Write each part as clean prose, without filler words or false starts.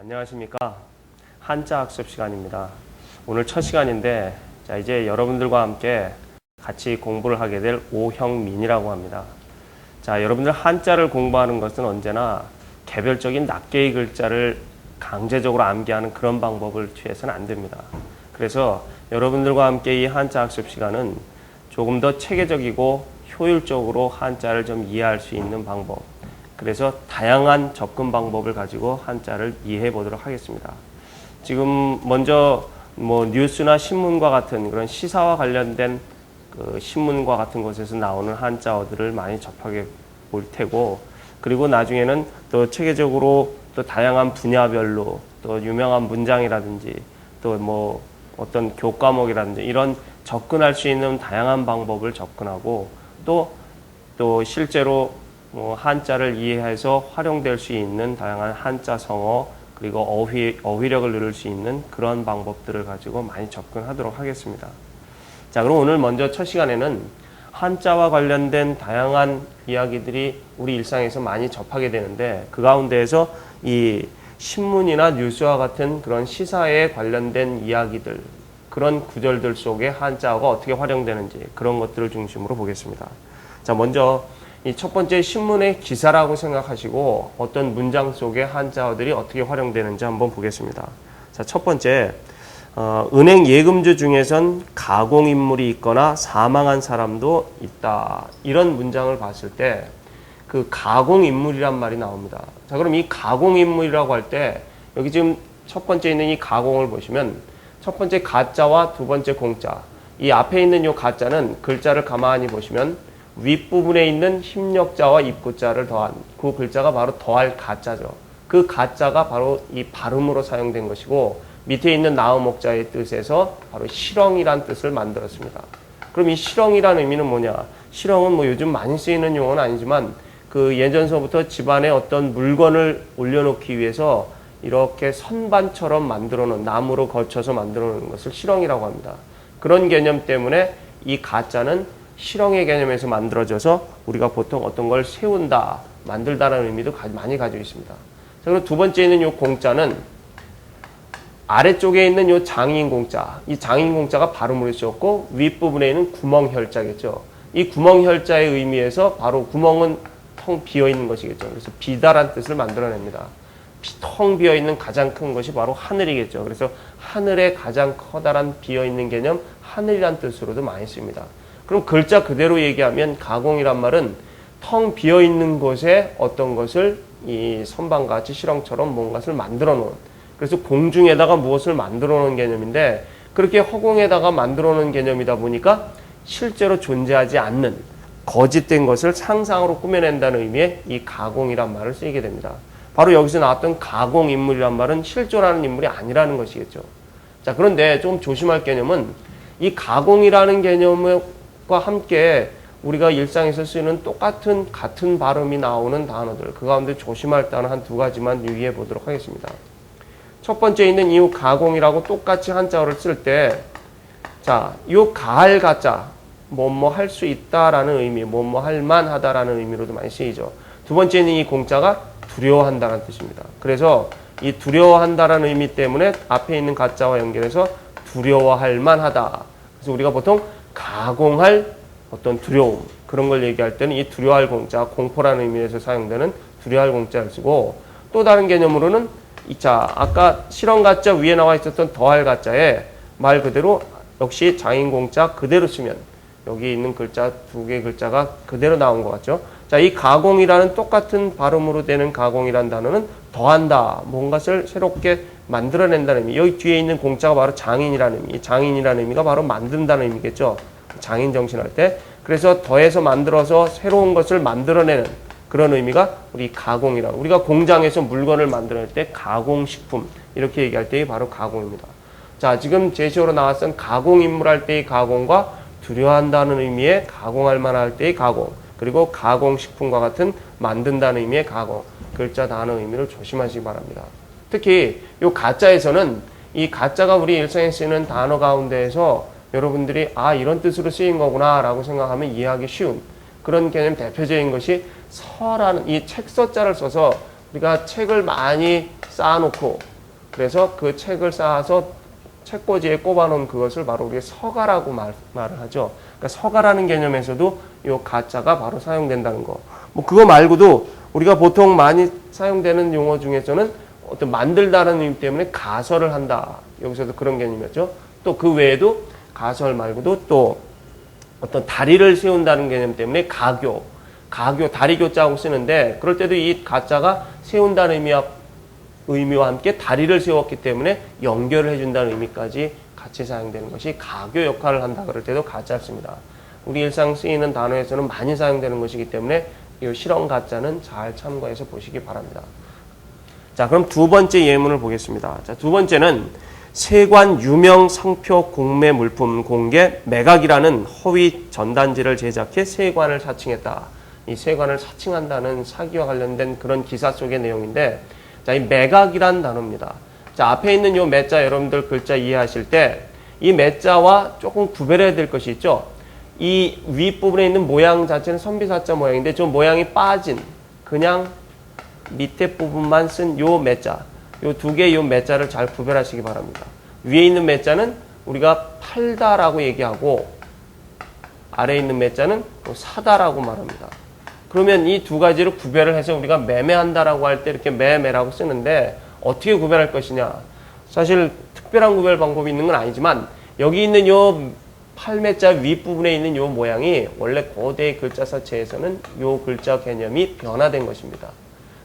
안녕하십니까. 한자 학습 시간입니다. 오늘 첫 시간인데 이제 여러분들과 함께 같이 공부를 하게 될 오형민이라고 합니다. 여러분들 한자를 공부하는 것은 언제나 개별적인 낱개의 글자를 강제적으로 암기하는 그런 방법을 취해서는 안 됩니다. 그래서 여러분들과 함께 이 한자 학습 시간은 조금 더 체계적이고 효율적으로 한자를 좀 이해할 수 있는 방법, 그래서 다양한 접근 방법을 가지고 한자를 이해해 보도록 하겠습니다. 지금 먼저 뉴스나 신문과 같은 그런 시사와 관련된 그 신문과 같은 곳에서 나오는 한자어들을 많이 접하게 볼 테고, 그리고 나중에는 또 체계적으로 또 다양한 분야별로 또 유명한 문장이라든지 또 어떤 교과목이라든지 이런 접근할 수 있는 다양한 방법을 접근하고 또 실제로 한자를 이해해서 활용될 수 있는 다양한 한자 성어 그리고 어휘력을 누릴 수 있는 그런 방법들을 가지고 많이 접근하도록 하겠습니다. 그럼 오늘 먼저 첫 시간에는 한자와 관련된 다양한 이야기들이 우리 일상에서 많이 접하게 되는데, 그 가운데에서 이 신문이나 뉴스와 같은 그런 시사에 관련된 이야기들, 그런 구절들 속에 한자어가 어떻게 활용되는지 그런 것들을 중심으로 보겠습니다. 먼저 이 첫 번째 신문의 기사라고 생각하시고 어떤 문장 속에 한자어들이 어떻게 활용되는지 한번 보겠습니다. 첫 번째, 은행 예금주 중에선 가공인물이 있거나 사망한 사람도 있다. 이런 문장을 봤을 때 그 가공인물이란 말이 나옵니다. 그럼 이 가공인물이라고 할 때 여기 지금 첫 번째 있는 이 가공을 보시면 첫 번째 가자와 두 번째 공자, 이 앞에 있는 이 가자는 글자를 가만히 보시면 윗부분에 있는 힘력자와 입구자를 더한 그 글자가 바로 더할 가자죠. 그 가자가 바로 이 발음으로 사용된 것이고, 밑에 있는 나음목자의 뜻에서 바로 실형이란 뜻을 만들었습니다. 그럼 이 실형이란 의미는 뭐냐? 실형은 요즘 많이 쓰이는 용어는 아니지만 그 예전서부터 집안에 어떤 물건을 올려놓기 위해서 이렇게 선반처럼 만들어 놓은, 나무로 거쳐서 만들어 놓은 것을 실형이라고 합니다. 그런 개념 때문에 이 가자는 실형의 개념에서 만들어져서 우리가 보통 어떤 걸 세운다, 만들다라는 의미도 많이 가지고 있습니다. 그리고 두 번째 있는 이 공자는 아래쪽에 있는 이 장인 공자, 이 장인 공자가 발음으로 쓰였고 윗부분에 있는 구멍혈자겠죠. 이 구멍혈자의 의미에서 바로 구멍은 텅 비어있는 것이겠죠. 그래서 비다란 뜻을 만들어냅니다. 텅 비어있는 가장 큰 것이 바로 하늘이겠죠. 그래서 하늘의 가장 커다란 비어있는 개념, 하늘이란 뜻으로도 많이 씁니다. 그럼 글자 그대로 얘기하면 가공이란 말은 텅 비어있는 곳에 어떤 것을 이 선반같이 실형처럼 뭔가를 만들어 놓은, 그래서 공중에다가 무엇을 만들어 놓은 개념인데, 그렇게 허공에다가 만들어 놓은 개념이다 보니까 실제로 존재하지 않는 거짓된 것을 상상으로 꾸며낸다는 의미의 이 가공이란 말을 쓰이게 됩니다. 바로 여기서 나왔던 가공인물이란 말은 실존하는 인물이 아니라는 것이겠죠. 그런데 좀 조심할 개념은 이 가공이라는 개념과 함께 우리가 일상에서 쓰이는 같은 발음이 나오는 단어들, 그 가운데 조심할 단어 한 두 가지만 유의해 보도록 하겠습니다. 첫 번째 있는 이 가공이라고 똑같이 한자어를 쓸 때, 이 가할 가자, 뭐뭐 할 수 있다라는 의미, 뭐뭐 할 만하다라는 의미로도 많이 쓰이죠. 두 번째 있는 이 공자가 두려워한다는 뜻입니다. 그래서 이 두려워한다라는 의미 때문에 앞에 있는 가자와 연결해서 두려워할 만하다. 그래서 우리가 보통 가공할 어떤 두려움, 그런 걸 얘기할 때는 이 두려워할 공자, 공포라는 의미에서 사용되는 두려워할 공자를 쓰고, 또 다른 개념으로는 아까 실형 가자 위에 나와 있었던 더할 가자에 말 그대로 역시 장인 공자 그대로 쓰면 여기 있는 글자 두 개의 글자가 그대로 나온 것 같죠. 이 가공이라는 똑같은 발음으로 되는 가공이라는 단어는 더한다, 뭔가를 새롭게 만들어낸다는 의미. 여기 뒤에 있는 공자가 바로 장인이라는 의미, 장인이라는 의미가 바로 만든다는 의미겠죠. 장인 정신할 때. 그래서 더해서 만들어서 새로운 것을 만들어내는 그런 의미가 우리 가공이라고. 우리가 공장에서 물건을 만들어낼 때 가공식품 이렇게 얘기할 때이 바로 가공입니다. 지금 제시어로 나왔던 가공인물 할 때의 가공과 두려워한다는 의미의 가공할 만할 때의 가공, 그리고 가공식품과 같은 만든다는 의미의 가공, 글자 단어 의미를 조심하시기 바랍니다. 특히 이 가짜에서는 이 가짜가 우리 일상에 쓰이는 단어 가운데에서 여러분들이 이런 뜻으로 쓰인 거구나 라고 생각하면 이해하기 쉬운 그런 개념 대표적인 것이 서라는 이 책서자를 써서 우리가 책을 많이 쌓아놓고 그래서 그 책을 쌓아서 책꽂이에 꼽아놓은 그것을 바로 우리가 서가라고 말을 하죠. 그러니까 서가라는 개념에서도 이 가자가 바로 사용된다는 거. 뭐 그거 말고도 우리가 보통 많이 사용되는 용어 중에서는 어떤 만들다라는 의미 때문에 가설을 한다. 여기서도 그런 개념이었죠. 또 그 외에도 가설 말고도 또 어떤 다리를 세운다는 개념 때문에 가교, 다리교자하고 쓰는데 그럴 때도 이 가자가 세운다는 의미와 함께 다리를 세웠기 때문에 연결을 해준다는 의미까지 같이 사용되는 것이 가교 역할을 한다 그럴 때도 가자를 씁니다. 우리 일상 쓰이는 단어에서는 많이 사용되는 것이기 때문에 이 실언 가자는 잘 참고해서 보시기 바랍니다. 자, 그럼 두 번째 예문을 보겠습니다. 자, 두 번째는 세관 유명 상표 공매 물품 공개 매각이라는 허위 전단지를 제작해 세관을 사칭했다. 이 세관을 사칭한다는 사기와 관련된 그런 기사 속의 내용인데, 자, 이 매각이란 단어입니다. 자, 앞에 있는 요 매자 여러분들 글자 이해하실 때 이 매자와 조금 구별해야 될 것이 있죠. 이 윗부분에 있는 모양 자체는 선비사자 모양인데 좀 모양이 빠진 그냥 밑에 부분만 쓴 요 매자, 요 두 개의 요 매자를 잘 구별하시기 바랍니다. 위에 있는 매자는 우리가 팔다라고 얘기하고 아래에 있는 매자는 사다라고 말합니다. 그러면 이 두 가지를 구별을 해서 우리가 매매한다라고 할 때 이렇게 매매라고 쓰는데 어떻게 구별할 것이냐? 사실 특별한 구별 방법이 있는 건 아니지만 여기 있는 요 팔매자 윗부분에 있는 요 모양이 원래 고대 글자 사체에서는 요 글자 개념이 변화된 것입니다.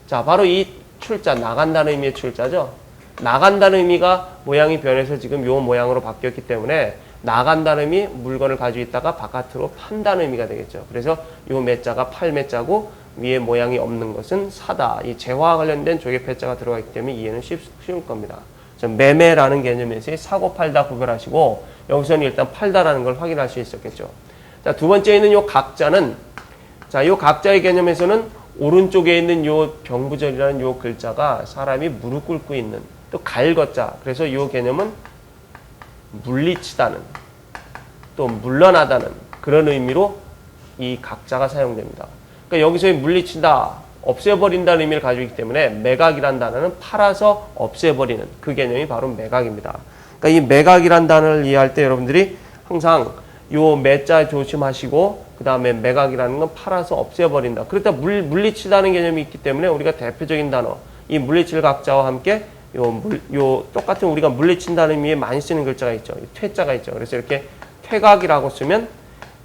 자, 바로 이 출자, 나간다는 의미의 출자죠. 나간다는 의미가 모양이 변해서 지금 요 모양으로 바뀌었기 때문에 나간다는 의미 물건을 가지고 있다가 바깥으로 판다는 의미가 되겠죠. 그래서 요 매자가 팔매자고 위에 모양이 없는 것은 사다. 이 재화와 관련된 조개 패자가 들어가기 때문에 이해는 쉬울 겁니다. 매매라는 개념에서의 사고 팔다 구별하시고 여기서는 일단 팔다라는 걸 확인할 수 있었겠죠. 자, 두 번째 있는 요 각자는 자, 요 각자의 개념에서는 오른쪽에 있는 요 병부절이라는 요 글자가 사람이 무릎 꿇고 있는 또 갈것자. 그래서 요 개념은 물리치다는 또 물러나다는 그런 의미로 이 각자가 사용됩니다. 그러니까 여기서의 물리치다, 없애버린다는 의미를 가지고 있기 때문에 매각이란 단어는 팔아서 없애버리는 그 개념이 바로 매각입니다. 그러니까 이 매각이란 단어를 이해할 때 여러분들이 항상 요 매자 조심하시고 그 다음에 매각이라는 건 팔아서 없애버린다. 그렇다 물리치다는 개념이 있기 때문에 우리가 대표적인 단어 이 물리칠 각자와 함께 요 똑같은 우리가 물리친다는 의미에 많이 쓰는 글자가 있죠. 퇴자가 있죠. 그래서 이렇게 퇴각이라고 쓰면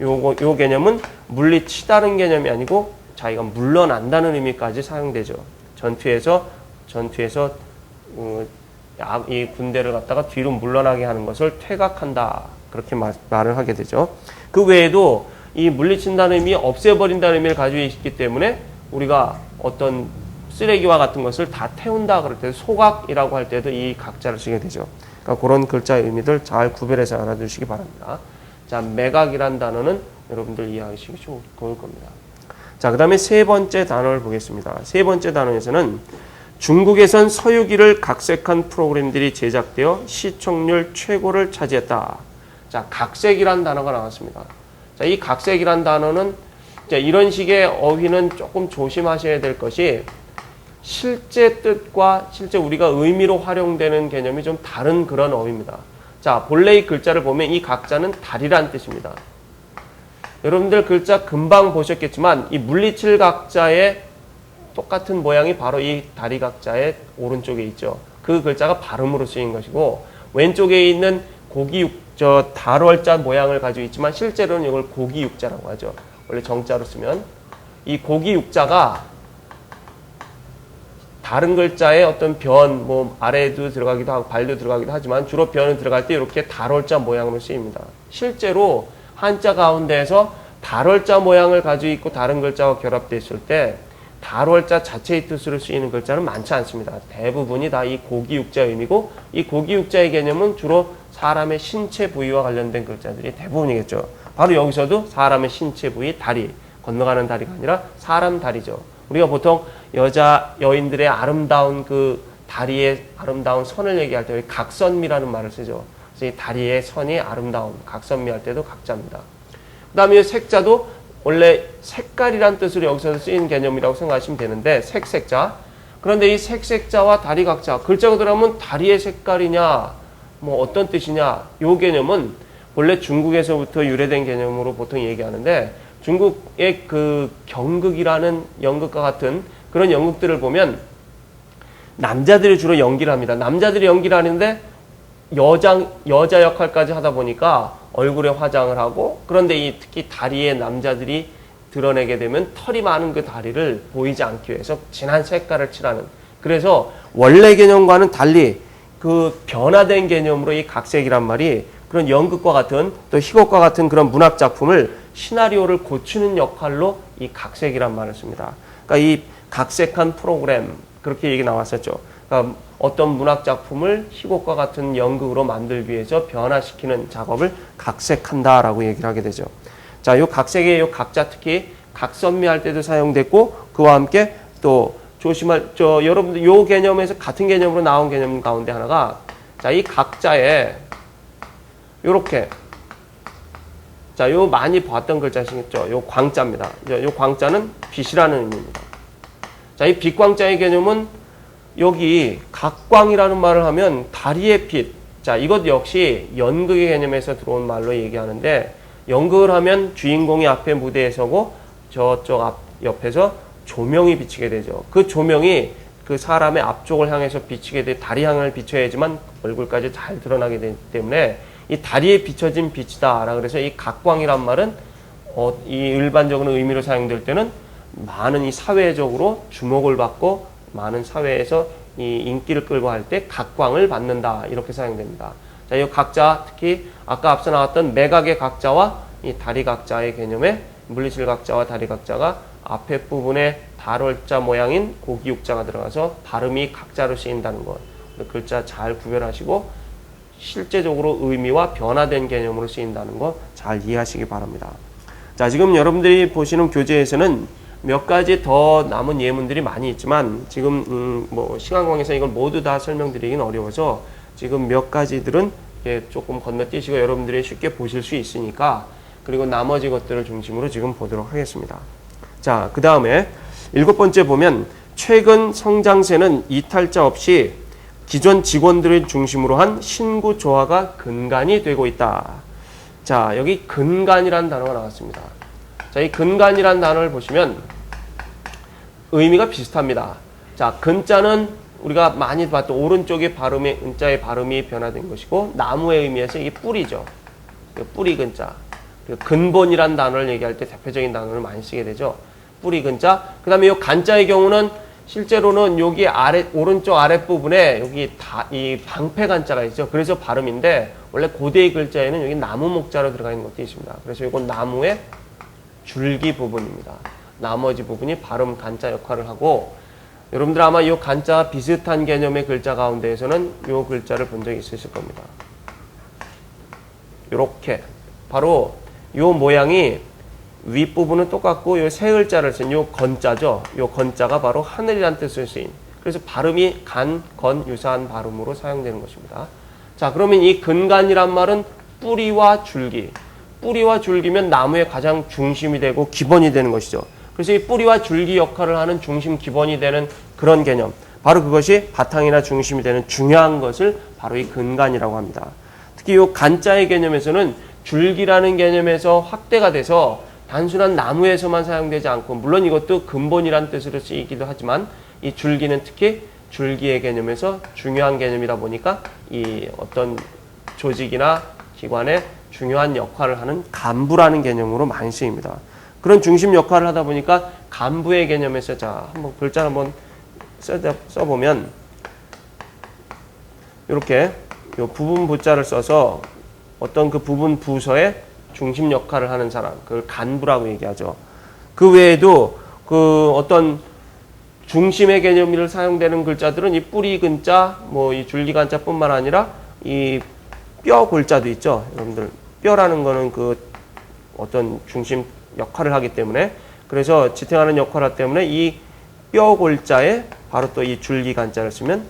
요 개념은 물리치다는 개념이 아니고 자기가 물러난다는 의미까지 사용되죠. 전투에서 이 군대를 갖다가 뒤로 물러나게 하는 것을 퇴각한다. 그렇게 말을 하게 되죠. 그 외에도 이 물리친다는 의미, 없애버린다는 의미를 가지고 있기 때문에 우리가 어떤 쓰레기와 같은 것을 다 태운다 그럴 때도 소각이라고 할 때도 이 각자를 쓰게 되죠. 그러니까 그런 글자의 의미들 잘 구별해서 알아두시기 바랍니다. 자, 매각이란 단어는 여러분들 이해하시기 좋을 겁니다. 자, 그 다음에 세 번째 단어를 보겠습니다. 세 번째 단어에서는 중국에선 서유기를 각색한 프로그램들이 제작되어 시청률 최고를 차지했다. 자, 각색이란 단어가 나왔습니다. 자, 이 각색이란 단어는 이런 식의 어휘는 조금 조심하셔야 될 것이 실제 뜻과 실제 우리가 의미로 활용되는 개념이 좀 다른 그런 어휘입니다. 자, 본래 이 글자를 보면 이 각자는 다리란 뜻입니다. 여러분들 글자 금방 보셨겠지만 이 물리칠 각자의 똑같은 모양이 바로 이 다리 각자의 오른쪽에 있죠. 그 글자가 발음으로 쓰인 것이고 왼쪽에 있는 달월자 모양을 가지고 있지만 실제로는 이걸 고기육자라고 하죠. 원래 정자로 쓰면 이 고기육자가 다른 글자의 어떤 변, 아래도 들어가기도 하고 발도 들어가기도 하지만 주로 변은 들어갈 때 이렇게 달월자 모양으로 쓰입니다. 실제로 한자 가운데에서 달월자 모양을 가지고 있고 다른 글자와 결합되어 있을 때 달월자 자체의 뜻으로 쓰이는 글자는 많지 않습니다. 대부분이 다 이 고기육자의 의미고 이 고기육자의 개념은 주로 사람의 신체 부위와 관련된 글자들이 대부분이겠죠. 바로 여기서도 사람의 신체 부위, 다리, 건너가는 다리가 아니라 사람 다리죠. 우리가 보통 여인들의 아름다운 그 다리의 아름다운 선을 얘기할 때 각선미라는 말을 쓰죠. 그래서 이 다리의 선이 아름다운 각선미 할 때도 각자입니다. 그 다음에 색자도 원래 색깔이란 뜻으로 여기서 쓰이는 개념이라고 생각하시면 되는데 색자. 그런데 이 색색자와 다리각자, 글자가 들어가면 다리의 색깔이냐, 뭐 어떤 뜻이냐, 요 개념은 원래 중국에서부터 유래된 개념으로 보통 얘기하는데, 중국의 그 경극이라는 연극과 같은 그런 연극들을 보면 남자들이 주로 연기를 합니다. 남자들이 연기를 하는데 여자 역할까지 하다 보니까 얼굴에 화장을 하고, 그런데 특히 다리에 남자들이 드러내게 되면 털이 많은 그 다리를 보이지 않기 위해서 진한 색깔을 칠하는, 그래서 원래 개념과는 달리 그 변화된 개념으로 이 각색이란 말이 그런 연극과 같은 또 희곡과 같은 그런 문학 작품을 시나리오를 고치는 역할로 이 각색이란 말을 씁니다. 그러니까 이 각색한 프로그램, 그렇게 얘기 나왔었죠. 그러니까 어떤 문학 작품을 희곡과 같은 연극으로 만들기 위해서 변화시키는 작업을 각색한다라고 얘기를 하게 되죠. 자, 요 각색의 요 각자, 특히 각선미할 때도 사용됐고, 그와 함께 또 여러분들 요 개념에서 같은 개념으로 나온 개념 가운데 하나가, 자, 이 각자에 요렇게, 자, 요 많이 봤던 글자시겠죠. 요 광자입니다. 요 광자는 빛이라는 의미입니다. 자, 이 빛광자의 개념은 여기 각광이라는 말을 하면 다리의 빛. 자, 이것 역시 연극의 개념에서 들어온 말로 얘기하는데, 연극을 하면 주인공이 앞에 무대에 서고 저쪽 옆에서 조명이 비치게 되죠. 그 조명이 그 사람의 앞쪽을 향해서 비치게 돼, 다리 향을 비춰야지만 얼굴까지 잘 드러나게 되기 때문에 이 다리에 비춰진 빛이다. 그래서 이 각광이란 말은 이 일반적으로 의미로 사용될 때는 많은 이 사회적으로 주목을 받고 많은 사회에서 이 인기를 끌고 할 때 각광을 받는다. 이렇게 사용됩니다. 자, 이 각자, 특히 아까 앞서 나왔던 매각의 각자와 이 다리 각자의 개념에 물리실 각자와 다리 각자가 앞에 부분에 달월자 모양인 고기육자가 들어가서 발음이 각자로 쓰인다는 것. 글자 잘 구별하시고 실제적으로 의미와 변화된 개념으로 쓰인다는 거 잘 이해하시기 바랍니다. 자, 지금 여러분들이 보시는 교재에서는 몇 가지 더 남은 예문들이 많이 있지만 지금 뭐 시간 관계상 이걸 모두 다 설명드리긴 어려워서 지금 몇 가지들은 조금 건너뛰시고 여러분들이 쉽게 보실 수 있으니까, 그리고 나머지 것들을 중심으로 지금 보도록 하겠습니다. 자, 그 다음에 7번째 보면 최근 성장세는 이탈자 없이 기존 직원들을 중심으로 한 신구 조화가 근간이 되고 있다. 자, 여기 근간이라는 단어가 나왔습니다. 자, 이 근간이라는 단어를 보시면 의미가 비슷합니다. 자, 근자는 우리가 많이 봤던 오른쪽의 발음의 은자의 발음이 변화된 것이고, 나무의 의미에서 이게 뿌리죠. 뿌리 근자. 근본이란 단어를 얘기할 때 대표적인 단어를 많이 쓰게 되죠. 뿌리 근자. 그 다음에 이 간자의 경우는 실제로는 여기 오른쪽 아랫부분에 여기 이 방패 간자가 있죠. 그래서 발음인데, 원래 고대의 글자에는 여기 나무 목자로 들어가 있는 것도 있습니다. 그래서 이건 나무의 줄기 부분입니다. 나머지 부분이 발음 간자 역할을 하고, 여러분들 아마 이 간자와 비슷한 개념의 글자 가운데에서는 이 글자를 본 적이 있으실 겁니다. 이렇게 바로 이 모양이 윗부분은 똑같고 이 세 글자를 쓴 이 건자죠. 이 건자가 바로 하늘이라는 뜻을 쓰인, 그래서 발음이 간, 건 유사한 발음으로 사용되는 것입니다. 자, 그러면 이 근간이란 말은 뿌리와 줄기. 뿌리와 줄기면 나무의 가장 중심이 되고 기본이 되는 것이죠. 그래서 이 뿌리와 줄기 역할을 하는 중심, 기본이 되는 그런 개념, 바로 그것이 바탕이나 중심이 되는 중요한 것을 바로 이 근간이라고 합니다. 특히 이 간자의 개념에서는 줄기라는 개념에서 확대가 돼서 단순한 나무에서만 사용되지 않고, 물론 이것도 근본이라는 뜻으로 쓰이기도 하지만 이 줄기는 특히 줄기의 개념에서 중요한 개념이다 보니까 이 어떤 조직이나 기관에 중요한 역할을 하는 간부라는 개념으로 많이 쓰입니다. 그런 중심 역할을 하다 보니까 간부의 개념에서, 자, 한번 글자를 한번 써보면 이렇게 요 부분 부자를 써서 어떤 그 부분 부서의 중심 역할을 하는 사람, 그걸 간부라고 얘기하죠. 그 외에도 그 어떤 중심의 개념을 사용되는 글자들은 이 뿌리 근자, 뭐 이 줄기 간자뿐만 아니라 이 뼈 골자도 있죠. 여러분들 뼈라는 거는 그 어떤 중심 역할을 하기 때문에, 그래서 지탱하는 역할을 하기 때문에 이 뼈 골자에 바로 또 이 줄기 간자를 쓰면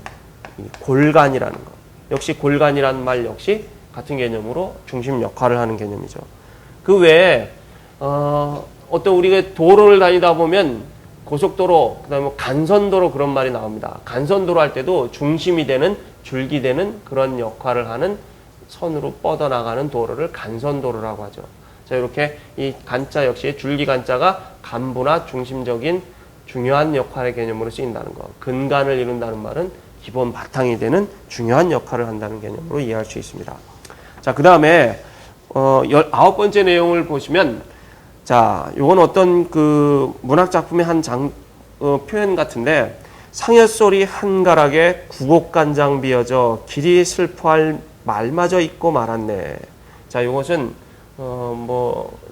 이 골간이라는 거. 역시 골간이라는 말 역시 같은 개념으로 중심 역할을 하는 개념이죠. 그 외에 어떤 우리가 도로를 다니다 보면 고속도로, 그다음에 간선도로 그런 말이 나옵니다. 간선도로 할 때도 중심이 되는 줄기 되는 그런 역할을 하는 선으로 뻗어나가는 도로를 간선도로라고 하죠. 자, 이렇게 이 간자 역시 줄기 간자가 간부나 중심적인 중요한 역할의 개념으로 쓰인다는 거. 근간을 이룬다는 말은 기본 바탕이 되는 중요한 역할을 한다는 개념으로 이해할 수 있습니다. 자, 그 다음에 19번째 내용을 보시면, 자, 요건 어떤 그 문학 작품의 한 표현 같은데, 상여소리 한가락에 구곡간장 비어져 길이 슬퍼할 말마저 잊고 말았네. 자, 요것은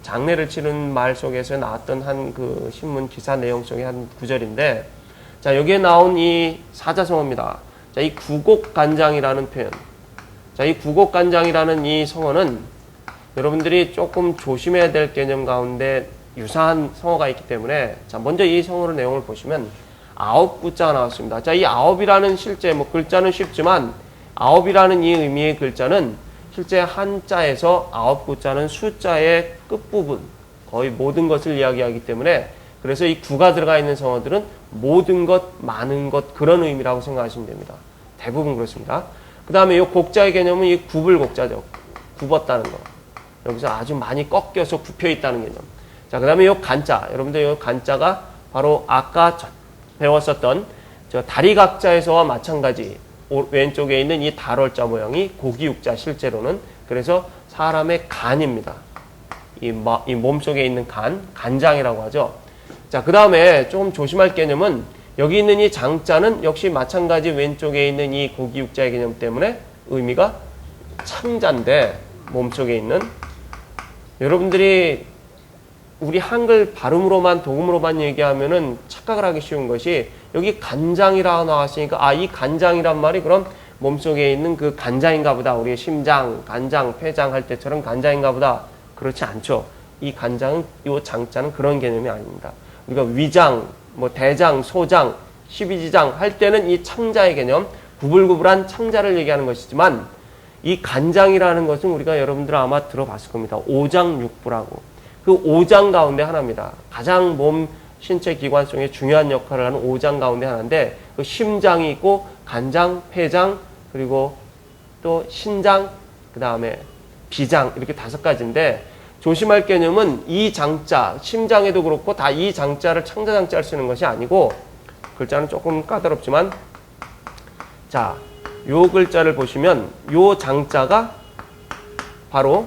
장례를 치른 말 속에서 나왔던 한 그 신문 기사 내용 속의 한 구절인데, 자, 여기에 나온 이 사자성어입니다. 자, 이 구곡간장이라는 표현. 자, 이 구곡간장이라는 이 성어는 여러분들이 조금 조심해야 될 개념 가운데 유사한 성어가 있기 때문에, 자, 먼저 이 성어의 내용을 보시면 아홉 구자가 나왔습니다. 자, 이 아홉이라는 실제 글자는 쉽지만 아홉이라는 이 의미의 글자는 실제 한자에서 아홉 구자는 숫자의 끝부분, 거의 모든 것을 이야기하기 때문에, 그래서 이 구가 들어가 있는 성어들은 모든 것, 많은 것, 그런 의미라고 생각하시면 됩니다. 대부분 그렇습니다. 그 다음에 이 곡자의 개념은 이 굽을 곡자죠. 굽었다는 거. 여기서 아주 많이 꺾여서 굽혀 있다는 개념. 자, 그 다음에 이 간자. 여러분들 이 간자가 바로 아까 배웠었던 저 다리각자에서와 마찬가지. 왼쪽에 있는 이 달월자 모양이 고기육자 실제로는. 그래서 사람의 간입니다. 이 몸속에 있는 간장이라고 하죠. 자, 그 다음에 조금 조심할 개념은 여기 있는 이 장자는 역시 마찬가지 왼쪽에 있는 이 고기육자의 개념 때문에 의미가 창자인데, 몸속에 있는, 여러분들이 우리 한글 발음으로만 독음으로만 얘기하면은 착각을 하기 쉬운 것이, 여기 간장이라고 나왔으니까 이 간장이란 말이 그럼 몸속에 있는 그 간장인가 보다, 우리의 심장, 간장, 폐장 할 때처럼 간장인가 보다. 그렇지 않죠. 이 간장은, 이 장자는 그런 개념이 아닙니다. 우리가 위장, 대장, 소장, 십이지장 할 때는 이 창자의 개념, 구불구불한 창자를 얘기하는 것이지만, 이 간장이라는 것은 우리가 여러분들 아마 들어봤을 겁니다. 오장육부라고. 그 오장 가운데 하나입니다. 가장 몸 신체 기관 속에 중요한 역할을 하는 오장 가운데 하나인데, 그 심장이 있고 간장, 폐장, 그리고 또 신장, 그 다음에 비장, 이렇게 5가지인데, 조심할 개념은 이 장자, 심장에도 그렇고 다 이 장자를 창자장자를 쓰는 것이 아니고, 글자는 조금 까다롭지만, 자, 요 글자를 보시면 요 장자가 바로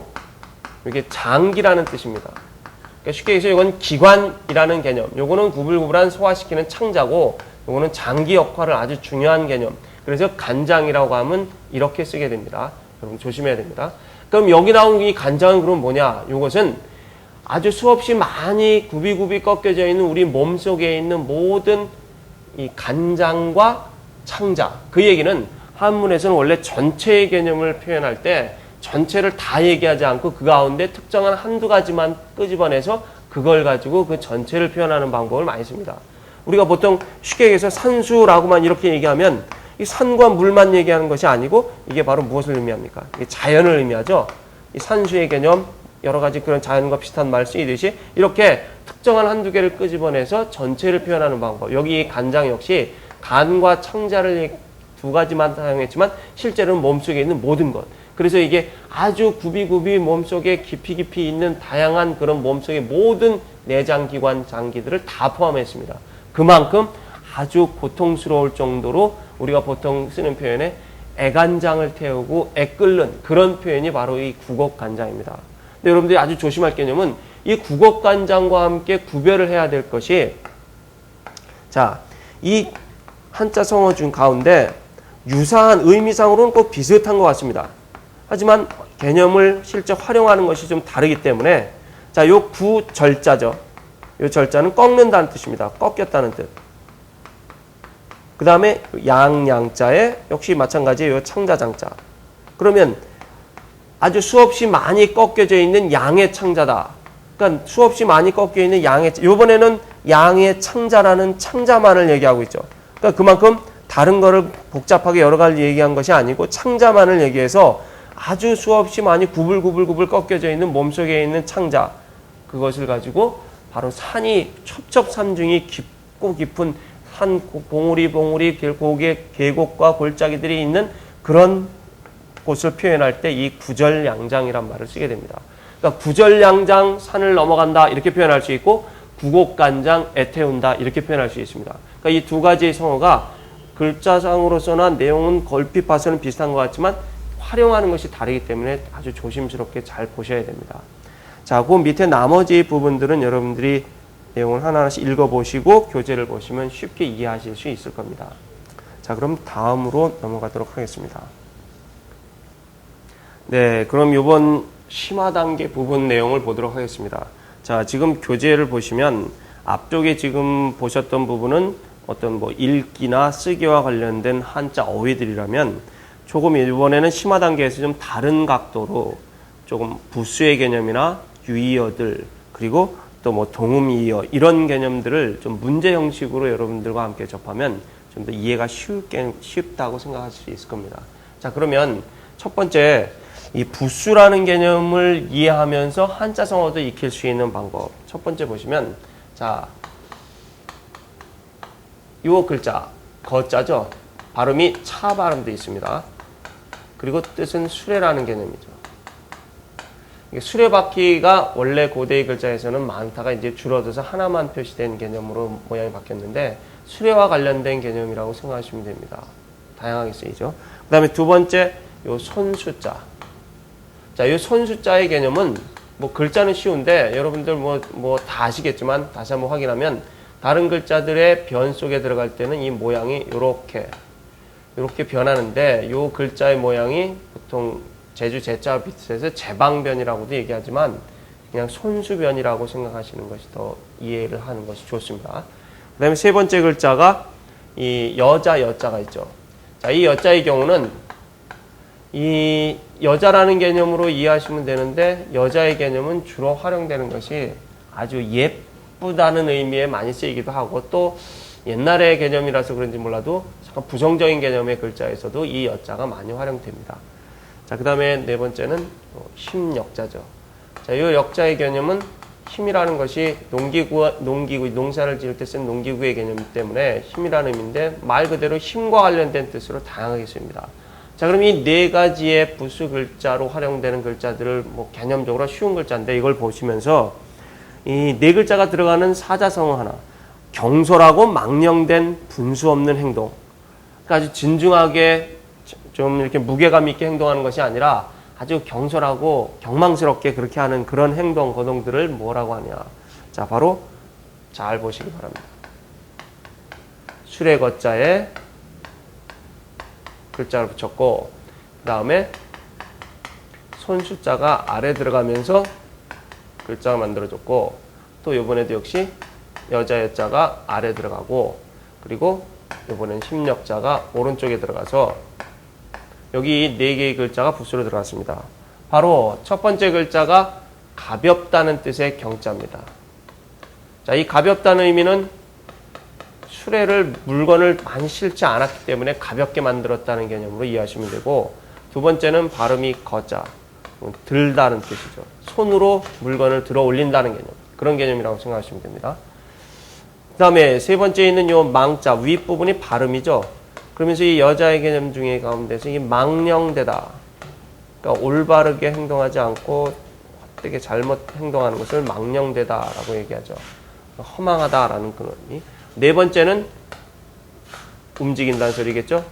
이게 장기라는 뜻입니다. 그러니까 쉽게 얘기해서 이건 기관이라는 개념, 요거는 구불구불한 소화시키는 창자고, 요거는 장기 역할을 아주 중요한 개념. 그래서 간장이라고 하면 이렇게 쓰게 됩니다. 여러분 조심해야 됩니다. 그럼 여기 나온 이 간장은 그럼 뭐냐? 요것은 아주 수없이 많이 굽이굽이 꺾여져 있는 우리 몸속에 있는 모든 이 간장과 창자. 그 얘기는 한문에서는 원래 전체의 개념을 표현할 때 전체를 다 얘기하지 않고 그 가운데 특정한 한두 가지만 끄집어내서 그걸 가지고 그 전체를 표현하는 방법을 많이 씁니다. 우리가 보통 쉽게 얘기해서 산수라고만 이렇게 얘기하면 이 산과 물만 얘기하는 것이 아니고, 이게 바로 무엇을 의미합니까? 이게 자연을 의미하죠. 이 산수의 개념, 여러 가지 그런 자연과 비슷한 말 쓰이듯이 이렇게 특정한 한두 개를 끄집어내서 전체를 표현하는 방법. 여기 간장 역시 간과 창자를 2가지만 사용했지만 실제로는 몸속에 있는 모든 것. 그래서 이게 아주 굽이굽이 몸속에 깊이 있는 다양한 그런 몸속의 모든 내장기관, 장기들을 다 포함했습니다. 그만큼 아주 고통스러울 정도로 우리가 보통 쓰는 표현에 애간장을 태우고 애끓는 그런 표현이 바로 이 구곡간장입니다. 근데 여러분들이 아주 조심할 개념은 이 구곡간장과 함께 구별을 해야 될 것이, 자, 이 한자 성어 중 가운데 유사한 의미상으로는 꼭 비슷한 것 같습니다. 하지만 개념을 실제 활용하는 것이 좀 다르기 때문에, 자, 요 구절자죠. 요 절자는 꺾는다는 뜻입니다. 꺾였다는 뜻. 그 다음에 양자에 역시 마찬가지의 요 창자장자. 그러면 아주 수없이 많이 꺾여져 있는 양의 창자다. 그러니까 수없이 많이 꺾여 있는 양의, 요번에는 양의 창자라는 창자만을 얘기하고 있죠. 그러니까 그만큼 다른 거를 복잡하게 여러 가지 얘기한 것이 아니고 창자만을 얘기해서 아주 수없이 많이 구불구불 꺾여져 있는 몸속에 있는 창자, 그것을 가지고 바로 산이 첩첩산중이 깊고 깊은 산 봉우리 계곡과 골짜기들이 있는 그런 곳을 표현할 때 이 구절양장이란 말을 쓰게 됩니다. 그러니까 구절양장 산을 넘어간다 이렇게 표현할 수 있고 구곡간장 애태운다 이렇게 표현할 수 있습니다. 그러니까 이 두 가지의 성어가 글자상으로서나 내용은 얼핏 봐서는 비슷한 것 같지만 활용하는 것이 다르기 때문에 아주 조심스럽게 잘 보셔야 됩니다. 자, 그 밑에 나머지 부분들은 여러분들이 내용을 하나하나씩 읽어보시고 교재를 보시면 쉽게 이해하실 수 있을 겁니다. 자, 그럼 다음으로 넘어가도록 하겠습니다. 네, 그럼 이번 심화 단계 부분 내용을 보도록 하겠습니다. 자, 지금 교재를 보시면 앞쪽에 지금 보셨던 부분은 어떤 뭐 읽기나 쓰기와 관련된 한자 어휘들이라면 조금 이번에는 심화 단계에서 좀 다른 각도로 조금 부수의 개념이나 유의어들 그리고 또 뭐 동음이어 이런 개념들을 좀 문제 형식으로 여러분들과 함께 접하면 좀 더 이해가 쉽다고 생각하실 수 있을 겁니다. 자, 그러면 첫 번째 이 부수라는 개념을 이해하면서 한자 성어도 익힐 수 있는 방법. 첫 번째 보시면 자, 요 글자 거자죠. 발음이 차 발음도 있습니다. 그리고 뜻은 수레라는 개념이죠. 수레바퀴가 원래 고대의 글자에서는 많다가 이제 줄어들어서 하나만 표시된 개념으로 모양이 바뀌었는데 수레와 관련된 개념이라고 생각하시면 됩니다. 다양하게 쓰이죠. 그 다음에 두 번째 요 손수자. 자, 요 손수자의 개념은 뭐 글자는 쉬운데 여러분들 뭐 다 아시겠지만 다시 한번 확인하면 다른 글자들의 변 속에 들어갈 때는 이 모양이 요렇게 변하는데 요 글자의 모양이 보통 제주 제자와 비슷해서 제방변이라고도 얘기하지만 그냥 손수변이라고 생각하시는 것이 더 이해를 하는 것이 좋습니다. 그 다음에 세 번째 글자가 이 여자 여자가 있죠. 자, 이 여자의 경우는 이 여자라는 개념으로 이해하시면 되는데 여자의 개념은 주로 활용되는 것이 아주 예쁘다는 의미에 많이 쓰이기도 하고 또 옛날의 개념이라서 그런지 몰라도 잠깐 부정적인 개념의 글자에서도 이 여자가 많이 활용됩니다. 자, 그 다음에 네 번째는 힘역자죠. 자, 이 역자의 개념은 힘이라는 것이 농기구, 농사를 지을 때 쓴 농기구의 개념 때문에 힘이라는 의미인데 말 그대로 힘과 관련된 뜻으로 다양하게 쓰입니다. 자, 그럼 이 네 가지의 부수 글자로 활용되는 글자들을 뭐 개념적으로 쉬운 글자인데 이걸 보시면서 이 네 글자가 들어가는 사자성어 하나, 경솔하고 망령된 분수 없는 행동. 그러니까 아주 진중하게 좀 이렇게 무게감 있게 행동하는 것이 아니라 아주 경솔하고 경망스럽게 그렇게 하는 그런 행동, 거동들을 뭐라고 하냐. 자, 바로 잘 보시기 바랍니다. 수레거자에 글자를 붙였고 그 다음에 손수자가 아래 들어가면서 글자가 만들어졌고 또 이번에도 역시 여자 여자가 아래 들어가고 그리고 이번엔 힘역자가 오른쪽에 들어가서 여기 네 개의 글자가 부수로 들어갔습니다. 바로 첫 번째 글자가 가볍다는 뜻의 경자입니다. 자, 이 가볍다는 의미는 수레를 물건을 많이 실지 않았기 때문에 가볍게 만들었다는 개념으로 이해하시면 되고 두 번째는 발음이 거자, 들다는 뜻이죠. 손으로 물건을 들어 올린다는 개념. 그런 개념이라고 생각하시면 됩니다. 그 다음에 세 번째에 있는 요 망자, 윗부분이 발음이죠. 그러면서 이 여자의 개념 중에 가운데서 이 망령되다. 그러니까 올바르게 행동하지 않고 헛되게 잘못 행동하는 것을 망령되다라고 얘기하죠. 허망하다라는 그런 의미. 네 번째는 움직인다는 소리겠죠.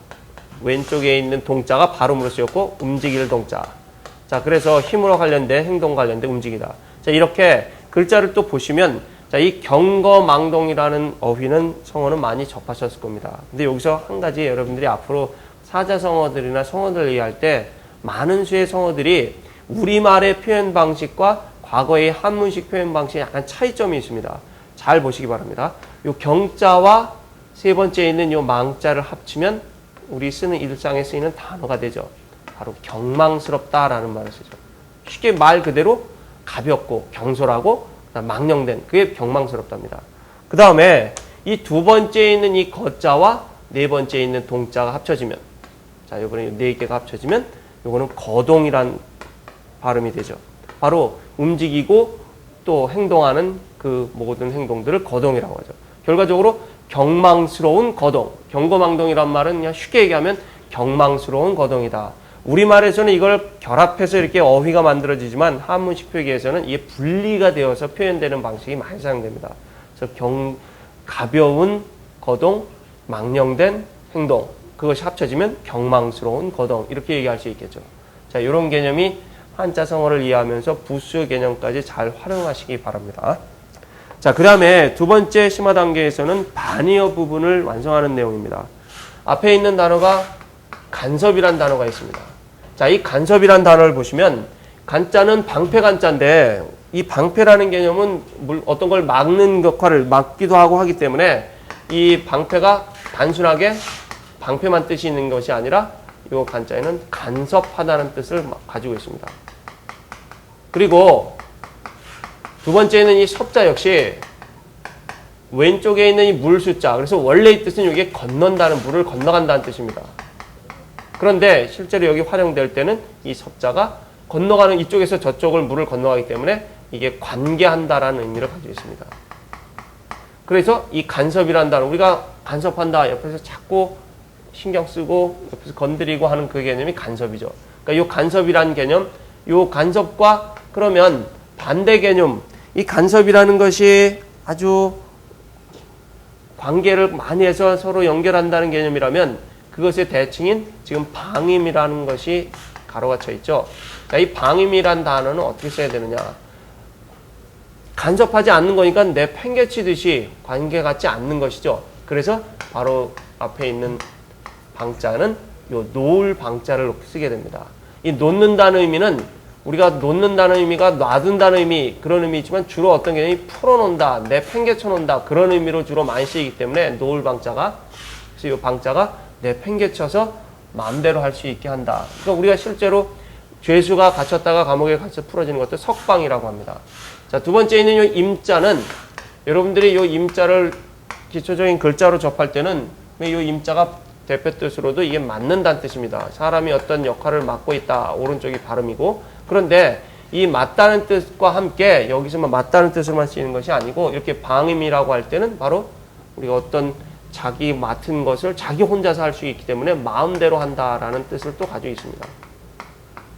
왼쪽에 있는 동자가 발음으로 쓰였고 움직일 동자. 자, 그래서 힘으로 관련된 행동 관련된 움직이다. 자, 이렇게 글자를 또 보시면 자, 이 경거망동이라는 어휘는 성어는 많이 접하셨을 겁니다. 근데 여기서 한 가지 여러분들이 앞으로 사자성어들이나 성어들을 이해할 때 많은 수의 성어들이 우리말의 표현 방식과 과거의 한문식 표현 방식에 약간 차이점이 있습니다. 잘 보시기 바랍니다. 요 경자와 세 번째에 있는 요 망자를 합치면 우리 쓰는 일상에 쓰이는 단어가 되죠. 바로 경망스럽다라는 말을 쓰죠. 쉽게 말 그대로 가볍고 경솔하고 망령된 그게 경망스럽답니다. 그 다음에 이 두 번째에 있는 이 거자와 네 번째에 있는 동자가 합쳐지면 자, 요번에 네 개가 합쳐지면 요거는 거동이란 발음이 되죠. 바로 움직이고 또 행동하는 그 모든 행동들을 거동이라고 하죠. 결과적으로 경망스러운 거동. 경거망동이란 말은 그냥 쉽게 얘기하면 경망스러운 거동이다. 우리말에서는 이걸 결합해서 이렇게 어휘가 만들어지지만 한문식 표기에서는 이게 분리가 되어서 표현되는 방식이 많이 사용됩니다. 그래서 가벼운 거동, 망령된 행동. 그것이 합쳐지면 경망스러운 거동. 이렇게 얘기할 수 있겠죠. 자, 이런 개념이 한자 성어를 이해하면서 부수 개념까지 잘 활용하시기 바랍니다. 자, 그 다음에 두 번째 심화 단계에서는 반의어 부분을 완성하는 내용입니다. 앞에 있는 단어가 간섭이란 단어가 있습니다. 자, 이 간섭이란 단어를 보시면 간자는 방패 간자인데 이 방패라는 개념은 어떤 걸 막는 역할을 막기도 하고 하기 때문에 이 방패가 단순하게 방패만 뜻이 있는 것이 아니라 이 간자에는 간섭하다는 뜻을 가지고 있습니다. 그리고 두 번째는 이 섭자 역시 왼쪽에 있는 이 물 숫자. 그래서 원래 이 뜻은 이게 건넌다는, 물을 건너간다는 뜻입니다. 그런데 실제로 여기 활용될 때는 이 섭자가 건너가는 이쪽에서 저쪽을 물을 건너가기 때문에 이게 관계한다라는 의미를 가지고 있습니다. 그래서 이 간섭이라는 단어, 우리가 간섭한다, 옆에서 자꾸 신경 쓰고 옆에서 건드리고 하는 그 개념이 간섭이죠. 그러니까 이 간섭이라는 개념, 이 간섭과 그러면 반대 개념, 이 간섭이라는 것이 아주 관계를 많이 해서 서로 연결한다는 개념이라면 그것의 대칭인 지금 방임이라는 것이 가로가 쳐 있죠. 자, 이 방임이란 단어는 어떻게 써야 되느냐. 간섭하지 않는 거니까 내팽개치듯이 관계 갖지 않는 것이죠. 그래서 바로 앞에 있는 방자는 요 놓을 방자를 쓰게 됩니다. 이 놓는다는 의미는 우리가 놓는다는 의미가 놔둔다는 의미, 그런 의미이지만 주로 어떤 개념이 풀어놓는다, 내팽개쳐 놓는다, 그런 의미로 주로 많이 쓰이기 때문에 놓을 방자가, 그래서 이 방자가 내팽개쳐서 마음대로 할 수 있게 한다. 그러니까 우리가 실제로 죄수가 갇혔다가 감옥에 갇혀 풀어지는 것도 석방이라고 합니다. 자, 두 번째 있는 이 임자는 여러분들이 이 임자를 기초적인 글자로 접할 때는 이 임자가 대표 뜻으로도 이게 맞는다는 뜻입니다. 사람이 어떤 역할을 맡고 있다. 오른쪽이 발음이고. 그런데 이 맞다는 뜻과 함께 여기서만 맞다는 뜻으로만 쓰이는 것이 아니고 이렇게 방임이라고 할 때는 바로 우리가 어떤 자기 맡은 것을 자기 혼자서 할 수 있기 때문에 마음대로 한다라는 뜻을 또 가지고 있습니다.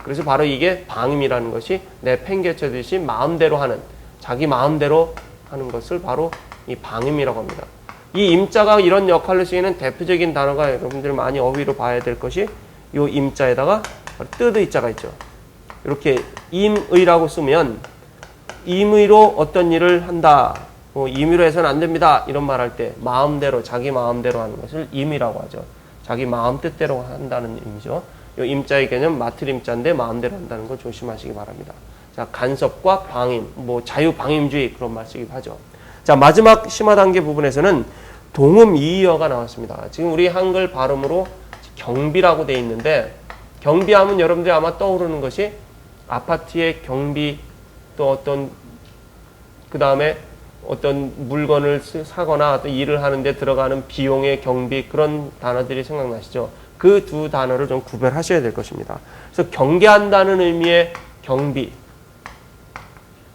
그래서 바로 이게 방임이라는 것이 내팽개쳐듯이 마음대로 하는, 자기 마음대로 하는 것을 바로 이 방임이라고 합니다. 이 임자가 이런 역할로 쓰이는 대표적인 단어가 여러분들 많이 어휘로 봐야 될 것이 이 임자에다가 뜻의자가 있죠. 이렇게 임의라고 쓰면 임의로 어떤 일을 한다. 임의로 해서는 안 됩니다. 이런 말 할 때 마음대로, 자기 마음대로 하는 것을 임의라고 하죠. 자기 마음 뜻대로 한다는 의미죠. 이 임자의 개념 맡을 임자인데 마음대로 한다는 거 조심하시기 바랍니다. 자, 간섭과 방임, 자유방임주의 그런 말 쓰기도 하죠. 자, 마지막 심화 단계 부분에서는 동음 이의어가 나왔습니다. 지금 우리 한글 발음으로 경비라고 되어 있는데 경비하면 여러분들이 아마 떠오르는 것이 아파트의 경비, 또 어떤 그 다음에 어떤 물건을 사거나 어떤 일을 하는데 들어가는 비용의 경비, 그런 단어들이 생각나시죠? 그 두 단어를 좀 구별하셔야 될 것입니다. 그래서 경계한다는 의미의 경비,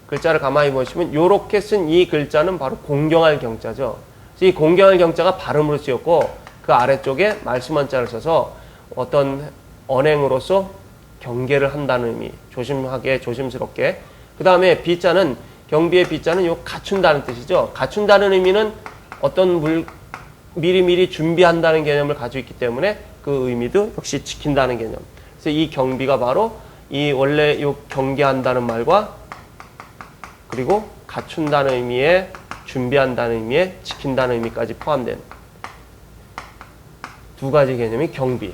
글자를 가만히 보시면 이렇게 쓴 이 글자는 바로 공경할 경자죠. 이 공경할 경자가 발음으로 쓰였고 그 아래쪽에 말씀한자를 써서 어떤 언행으로서 경계를 한다는 의미, 조심하게, 조심스럽게. 그 다음에 비자는, 경비의 비자는 요 갖춘다는 뜻이죠. 갖춘다는 의미는 어떤 미리미리 준비한다는 개념을 가지고 있기 때문에 그 의미도 역시 지킨다는 개념. 그래서 이 경비가 바로 이 원래 요 경계한다는 말과 그리고 갖춘다는 의미에, 준비한다는 의미에, 지킨다는 의미까지 포함된 두 가지 개념이 경비.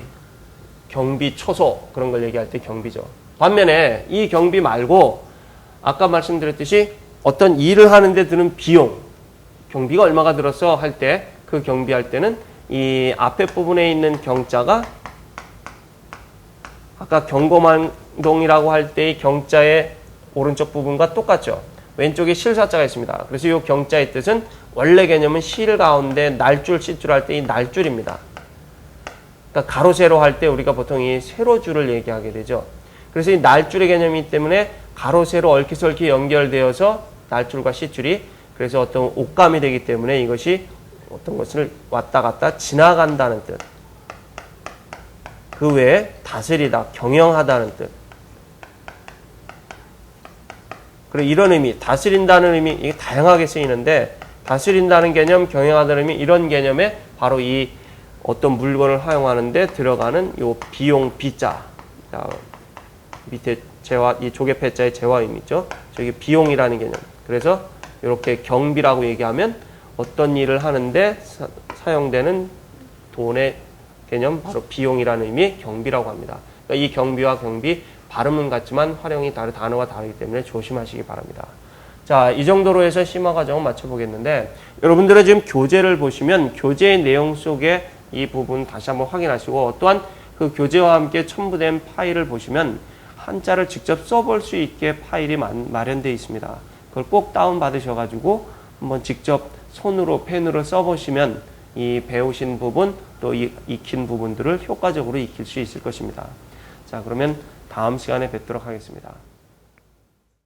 경비 초소, 그런 걸 얘기할 때 경비죠. 반면에 이 경비 말고 아까 말씀드렸듯이 어떤 일을 하는데 드는 비용, 경비가 얼마가 들었어 할 때, 그 경비할 때는 이 앞에 부분에 있는 경자가 아까 경고망동이라고 할 때의 경자의 오른쪽 부분과 똑같죠. 왼쪽에 실사자가 있습니다. 그래서 이 경자의 뜻은 원래 개념은 실 가운데 날줄, 싯줄 할 때 이 날줄입니다. 그러니까 가로, 세로 할 때 우리가 보통 이 세로줄을 얘기하게 되죠. 그래서 이 날줄의 개념이기 때문에 가로, 세로 얽혀설키 연결되어서 날줄과 싯줄이, 그래서 어떤 옷감이 되기 때문에 이것이 어떤 것을 왔다 갔다 지나간다는 뜻. 그 외에 다스리다, 경영하다는 뜻. 그리고 이런 의미, 다스린다는 의미, 이게 다양하게 쓰이는데, 다스린다는 개념, 경영하다는 의미, 이런 개념에 바로 이 어떤 물건을 활용하는데 들어가는 요 비용, 비자. 밑에 재화, 이 조개패자의 재화 의미죠. 저기 비용이라는 개념. 그래서 이렇게 경비라고 얘기하면 어떤 일을 하는데 사용되는 돈의 개념, 바로 비용이라는 의미의 경비라고 합니다. 그러니까 이 경비와 경비, 발음은 같지만 활용이 단어가 다르기 때문에 조심하시기 바랍니다. 자, 이 정도로 해서 심화 과정을 마쳐보겠는데, 여러분들은 지금 교재를 보시면 교재의 내용 속에 이 부분 다시 한번 확인하시고, 또한 그 교재와 함께 첨부된 파일을 보시면 한자를 직접 써볼 수 있게 파일이 마련되어 있습니다. 그걸 꼭 다운받으셔가지고 한번 직접 손으로 펜으로 써보시면 이 배우신 부분 또 익힌 부분들을 효과적으로 익힐 수 있을 것입니다. 자, 그러면 다음 시간에 뵙도록 하겠습니다.